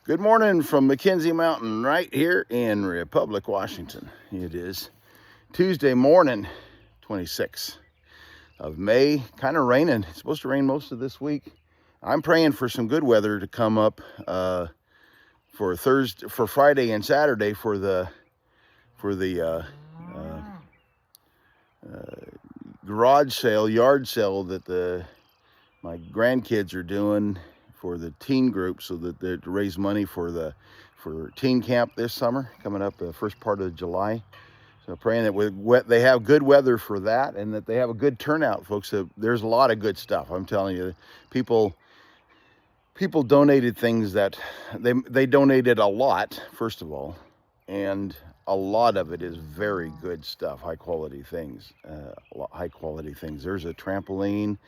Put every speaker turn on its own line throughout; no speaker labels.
Good morning from McKenzie Mountain right here in Republic, Washington. It is Tuesday morning, 26th of May. Kind of raining. It's supposed to rain most of this week. I'm praying for some good weather to come up for Friday and Saturday for the garage sale, yard sale that my grandkids are doing for the teen group, so that they to raise money for teen camp this summer coming up the first part of July. So praying that they have good weather for that, and that they have a good turnout, folks. So there's a lot of good stuff. I'm telling you, people donated things that they donated a lot, first of all, and a lot of it is very good stuff, high quality things. There's a trampoline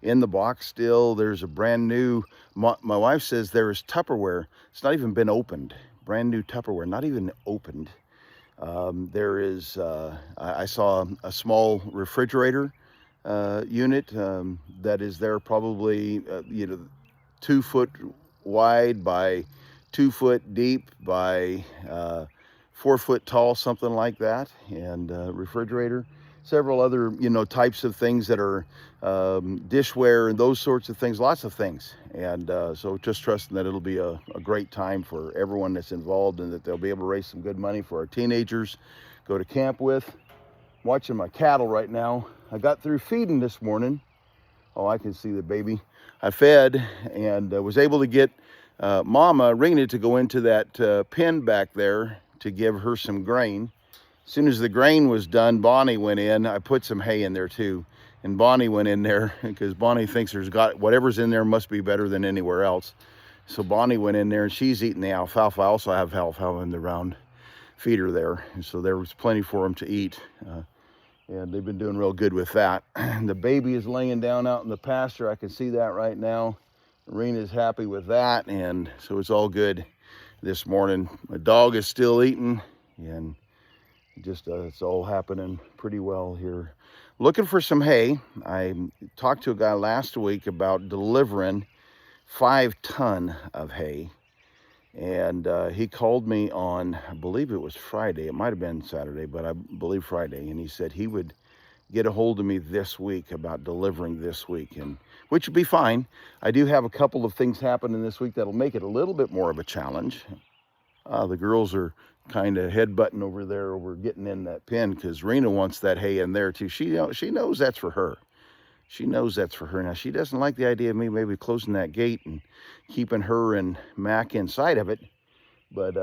in the box still. There's a brand new, my wife says there is Tupperware. It's not even been opened. Brand new Tupperware, not even opened. There is, I saw a small refrigerator unit that is there, probably 2 foot wide by 2 foot deep by 4 foot tall, something like that, and refrigerator. Several other types of things that are dishware and those sorts of things, lots of things. And so just trusting that it'll be a great time for everyone that's involved, and that they'll be able to raise some good money for our teenagers, go to camp with. I'm watching my cattle right now. I got through feeding this morning. Oh, I can see the baby. I fed and was able to get Mama Reena to go into that pen back there to give her some grain. As soon as the grain was done, Bonnie went in. I put some hay in there too. And Bonnie went in there because Bonnie thinks whatever's in there must be better than anywhere else. So Bonnie went in there and she's eating the alfalfa. I also have alfalfa in the round feeder there. And so there was plenty for them to eat. And they've been doing real good with that. The baby is laying down out in the pasture. I can see that right now. Reena's happy with that. And so it's all good this morning. My dog is still eating, and just it's all happening pretty well here. Looking for some hay. I talked to a guy last week about delivering 5 tons of hay, and he called me on, I believe it was Friday. It might have been Saturday, but I believe Friday. And he said he would get a hold of me this week about delivering this week, and which would be fine. I do have a couple of things happening this week that'll make it a little bit more of a challenge. The girls are kind of headbutting over there over getting in that pen, because Reena wants that hay in there too. She knows that's for her. She knows that's for her. Now, she doesn't like the idea of me maybe closing that gate and keeping her and Mac inside of it, but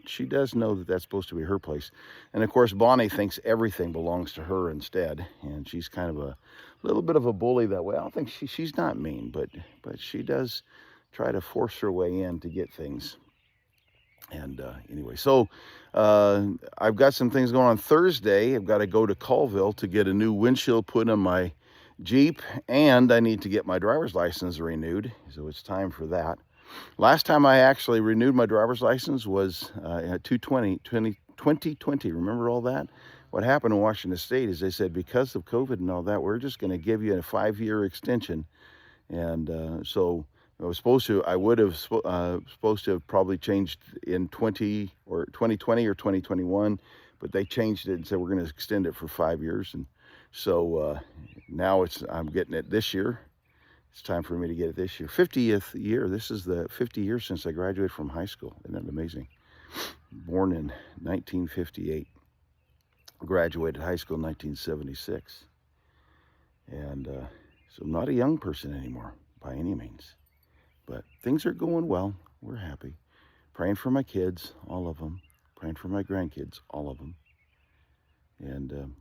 she does know that that's supposed to be her place. And of course, Bonnie thinks everything belongs to her instead, and she's kind of a little bit of a bully that way. I don't think she's not mean, but she does try to force her way in to get things. And anyway, so I've got some things going on Thursday. I've got to go to Colville to get a new windshield put on my Jeep, and I need to get my driver's license renewed, so it's time for that. Last time I actually renewed my driver's license was 2020. Remember all that? What happened in Washington State is they said, because of COVID and all that, we're just going to give you a 5-year extension. And so I would have supposed to have probably changed in 2020 or 2021, but they changed it and said we're going to extend it for 5 years. And so now I'm getting it this year. It's time for me to get it this year. 50th year. This is the 50 years since I graduated from high school. Isn't that amazing? Born in 1958. Graduated high school in 1976. And so I'm not a young person anymore by any means. But things are going well. We're happy. Praying for my kids, all of them. Praying for my grandkids, all of them. And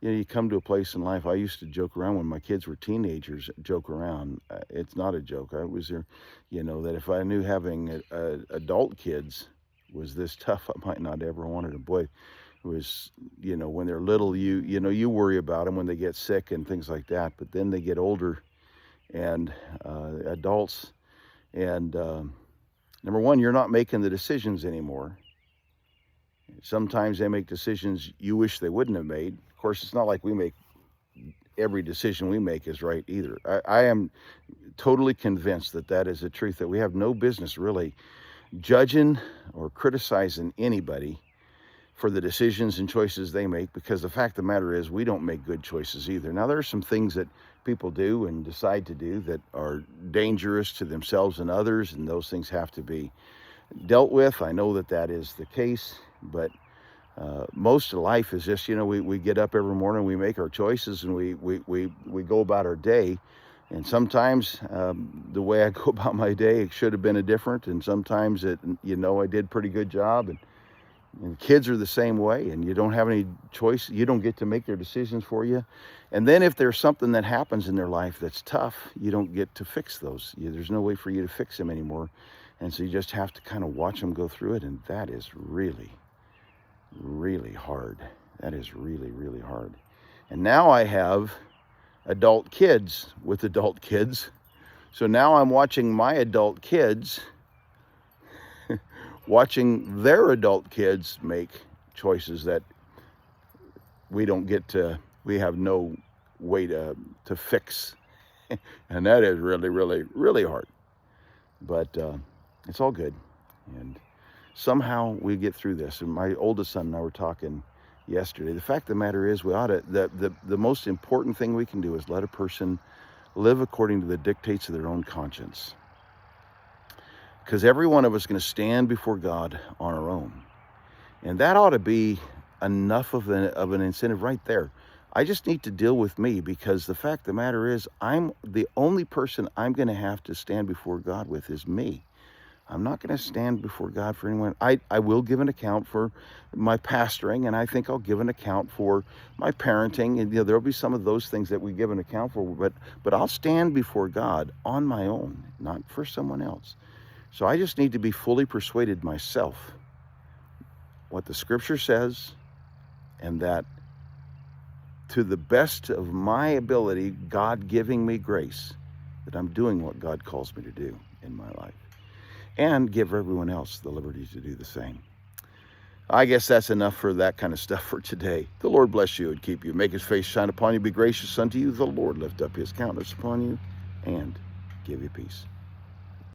you come to a place in life. I used to joke around when my kids were teenagers, joke around. It's not a joke. I was there, that if I knew having adult kids was this tough, I might not ever wanted them. Boy, it was, when they're little, you worry about them when they get sick and things like that. But then they get older and adults. And number one, you're not making the decisions anymore. Sometimes they make decisions you wish they wouldn't have made. Of course, it's not like we make every decision we make is right either. I am totally convinced that that is the truth, that we have no business really judging or criticizing anybody for the decisions and choices they make, because the fact of the matter is we don't make good choices either. Now, there are some things that people do and decide to do that are dangerous to themselves and others, and those things have to be dealt with. I know that that is the case, but most of life is just, we get up every morning, we make our choices, and we go about our day. And sometimes the way I go about my day, it should have been a different, and sometimes I did pretty good job. And kids are the same way, and you don't have any choice. You don't get to make their decisions for you. And then if there's something that happens in their life that's tough, you don't get to fix those. There's no way for you to fix them anymore. And so you just have to kind of watch them go through it. And that is really, really hard. That is really, really hard. And now I have adult kids with adult kids. So now I'm watching my adult kids watching their adult kids make choices that we have no way to fix. And that is really, really, really hard. But it's all good. And somehow we get through this. And my oldest son and I were talking yesterday. The fact of the matter is, the most important thing we can do is let a person live according to the dictates of their own conscience. Because every one of us is going to stand before God on our own. And that ought to be enough of an incentive right there. I just need to deal with me, because the fact of the matter is, I'm the only person I'm going to have to stand before God with is me. I'm not going to stand before God for anyone. I will give an account for my pastoring, and I think I'll give an account for my parenting. And there'll be some of those things that we give an account for, but I'll stand before God on my own, not for someone else. So I just need to be fully persuaded myself what the scripture says, and that to the best of my ability, God giving me grace, that I'm doing what God calls me to do in my life, and give everyone else the liberty to do the same. I guess that's enough for that kind of stuff for today. The Lord bless you and keep you. Make his face shine upon you, be gracious unto you. The Lord lift up his countenance upon you and give you peace.